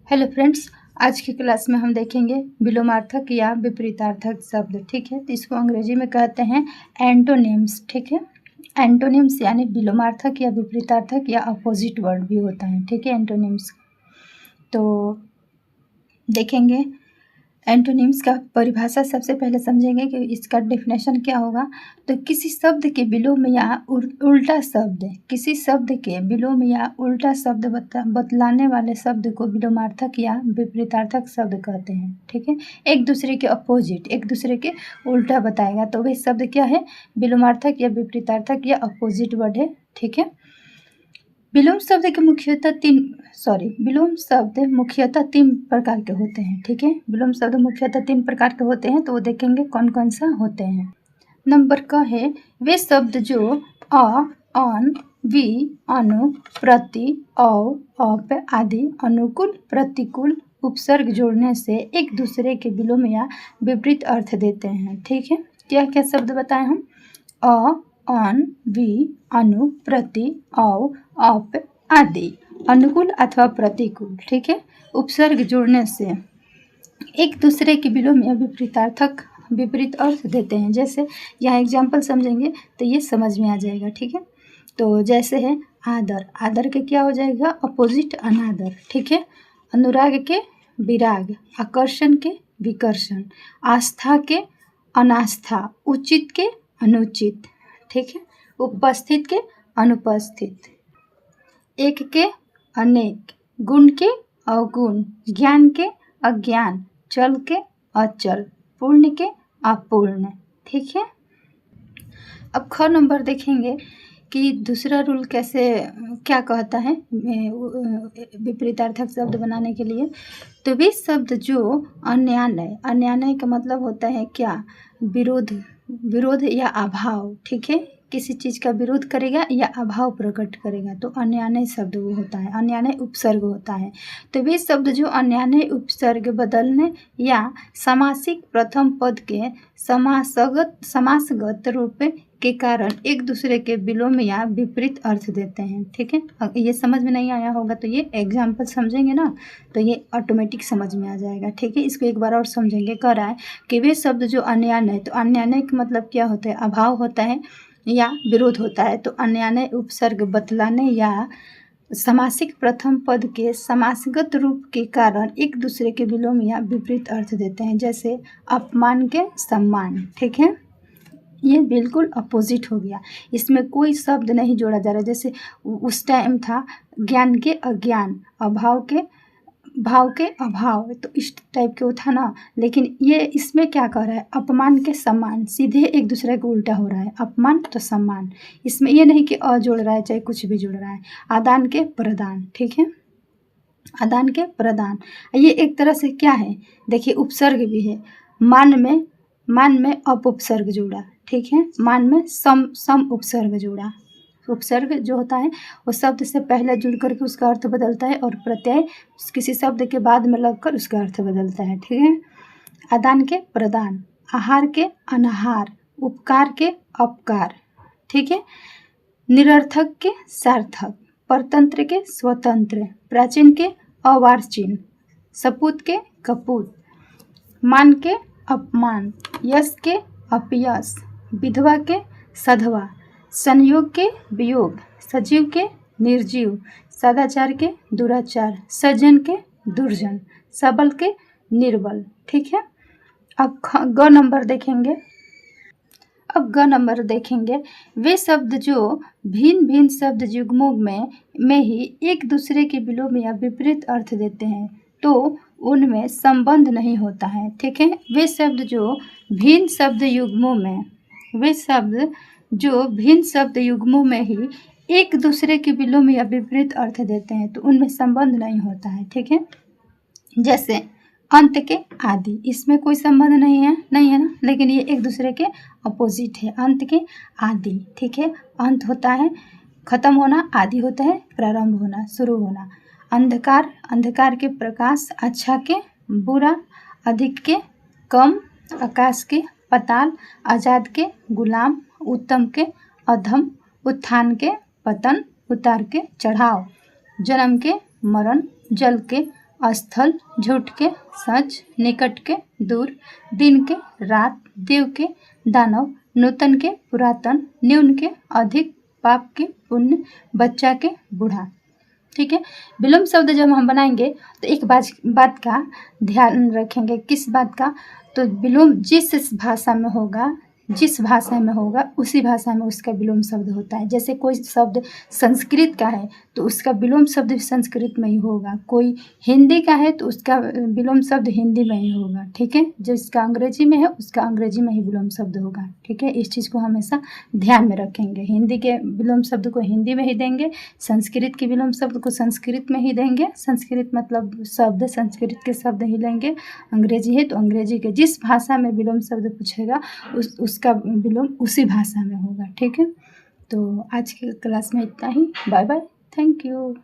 Hello friends, आज की class में हम देखेंगे विलोमार्थक या विपरीतार्थक शब्द। ठीक है, तो इसको अंग्रेजी में कहते हैं एंटोनिम्स। ठीक है, एंटोनिम्स यानी विलोमार्थक या विपरीतार्थक या अपोजिट वर्ड भी होता है। ठीक है, एंटोनिम्स तो देखेंगे। एंटोनिम्स का परिभाषा सबसे पहले समझेंगे कि इसका डेफिनेशन क्या होगा। तो किसी शब्द के विलोम या उल्टा शब्द, किसी शब्द के विलोम या उल्टा शब्द बतलाने वाले शब्द को विलोमार्थक या विपरीतार्थक शब्द कहते हैं। ठीक है, एक दूसरे के अपोजिट, एक दूसरे के उल्टा बताएगा तो वह शब्द क्या है, विलोमार्थक या विपरीतार्थक या अपोजिट वर्ड है। ठीक है, विलोम शब्द के विलोम शब्द मुख्यतः तीन प्रकार के होते हैं। ठीक है, विलोम शब्द मुख्यतः तीन प्रकार के होते हैं, तो वो देखेंगे कौन कौन सा होते हैं। नंबर का है वे शब्द जो अ, अन, वि, अनु, प्रति, औ, अप आदि अनुकूल प्रतिकूल उपसर्ग जोड़ने से एक दूसरे के विलोम या विपरीत अर्थ देते हैं। ठीक है, क्या क्या शब्द बताएं हम, अ, अन, वि, अनु, प्रति, औ, अप आदि अनुकूल अथवा प्रतिकूल। ठीक है, उपसर्ग जोड़ने से एक दूसरे के विलोम या विपरीतार्थक विपरीत अर्थ देते हैं। जैसे यहाँ एग्जाम्पल समझेंगे तो ये समझ में आ जाएगा। ठीक है, तो जैसे है आदर, आदर के क्या हो जाएगा, अपोजिट अनादर। ठीक है, अनुराग के विराग, आकर्षण के विकर्षण, आस्था के अनास्था, उचित के अनुचित। ठीक है, उपस्थित के अनुपस्थित, एक के अनेक, गुण के अवगुण, ज्ञान के अज्ञान, चल के अचल, पूर्ण के अपूर्ण। ठीक है, अब ख नंबर देखेंगे कि दूसरा रूल कैसे क्या कहता है विपरीतार्थक शब्द बनाने के लिए। तो वे शब्द जो अन्यान्य, अन्यान्य का मतलब होता है क्या, विरोध, विरोध या अभाव। ठीक है, किसी चीज़ का विरोध करेगा या अभाव प्रकट करेगा तो अन्यान्य शब्द वो होता है, अन्यान्य उपसर्ग होता है। तो वे शब्द जो अन्यान्य उपसर्ग बदलने या समासिक प्रथम पद के समासगत रूप के कारण एक दूसरे के विलोम या विपरीत अर्थ देते हैं। ठीक है, ये समझ में नहीं आया होगा तो ये एग्जाम्पल समझेंगे ना तो ये ऑटोमेटिक समझ में आ जाएगा। ठीक है, इसको एक बार और समझेंगे। कह रहा है कि वे शब्द जो अन्यान्य, तो अन्यान्य का मतलब क्या होता है, अभाव होता है या विरोध होता है। तो अन्यान्य उपसर्ग बतलाने या समासिक प्रथम पद के समासगत रूप के कारण एक दूसरे के विलोम या विपरीत अर्थ देते हैं। जैसे अपमान के सम्मान। ठीक है, ये बिल्कुल अपोजिट हो गया, इसमें कोई शब्द नहीं जोड़ा जा रहा। जैसे उस टाइम था ज्ञान के अज्ञान, अभाव के भाव के अभाव, तो इस टाइप के वो था ना। लेकिन ये इसमें क्या कर रहा है, अपमान के सम्मान, सीधे एक दूसरे को उल्टा हो रहा है, अपमान तो सम्मान। इसमें ये नहीं कि अ जोड़ रहा है चाहे कुछ भी जोड़ रहा है। आदान के प्रदान। ठीक है, आदान के प्रदान, ये एक तरह से क्या है, देखिए उपसर्ग भी है। मान में अप उपसर्ग जोड़ा। ठीक है, मान में सम उपसर्ग जोड़ा। उपसर्ग जो होता है वो शब्द से पहले जुड़ करके उसका अर्थ बदलता है और प्रत्यय किसी शब्द के बाद में लगकर उसका अर्थ बदलता है। ठीक है, आदान के प्रदान, आहार के अनाहार, उपकार के अपकार। ठीक है, निरर्थक के सार्थक, परतंत्र के स्वतंत्र, प्राचीन के अवार्चीन, सपूत के कपूत, मान के अपमान, यश के अपयश, विधवा के सधवा, संयोग के वियोग, सजीव के निर्जीव, सदाचार के दुराचार, सज्जन के दुर्जन, सबल के निर्बल। ठीक है, अब ग नंबर देखेंगे। अब ग नंबर देखेंगे, वे शब्द जो भिन्न भिन्न शब्द युग्मों में ही एक दूसरे के विलोम या विपरीत अर्थ देते हैं तो उनमें संबंध नहीं होता है। ठीक है, वे शब्द जो भिन्न शब्द युग्मों में, वे शब्द जो भिन्न शब्द युग्मों में ही एक दूसरे के विलोम या विपरीत अर्थ देते हैं तो उनमें संबंध नहीं होता है। ठीक है, जैसे अंत के आदि, इसमें कोई संबंध नहीं है ना, लेकिन ये एक दूसरे के अपोजिट है। अंत के आदि। ठीक है, अंत होता है खत्म होना, आदि होता है प्रारंभ होना, शुरू होना। अंधकार, अंधकार के प्रकाश, अच्छा के बुरा, अधिक के कम, आकाश के पताल, आजाद के गुलाम, उत्तम के अधम, उत्थान के पतन, उतार के चढ़ाव, जन्म के मरण, जल के स्थल झूठ के सच, निकट के दूर, दिन के रात, देव के दानव, नूतन के पुरातन, न्यून के अधिक, पाप के पुण्य, बच्चा के बूढ़ा। ठीक है, विलोम शब्द जब हम बनाएंगे तो एक बात का ध्यान रखेंगे। किस बात का? तो विलोम जिस भाषा में होगा उसी भाषा में उसका विलोम शब्द होता है। जैसे कोई शब्द संस्कृत का है तो उसका विलोम शब्द भी संस्कृत में ही होगा। कोई हिंदी का है तो उसका विलोम शब्द हिंदी में ही होगा। ठीक है, जिसका अंग्रेजी में है उसका अंग्रेजी में ही विलोम शब्द होगा। ठीक है, इस चीज़ को हमेशा ध्यान में रखेंगे। हिंदी के विलोम शब्द को हिंदी में ही देंगे, संस्कृत के विलोम शब्द को संस्कृत में ही देंगे। संस्कृत मतलब शब्द, संस्कृत के शब्द ही लेंगे। अंग्रेजी है तो अंग्रेजी के, जिस भाषा में विलोम शब्द पूछेगा उसका विलोम उसी भाषा में होगा। ठीक है, तो आज की क्लास में इतना ही। Bye bye, thank you.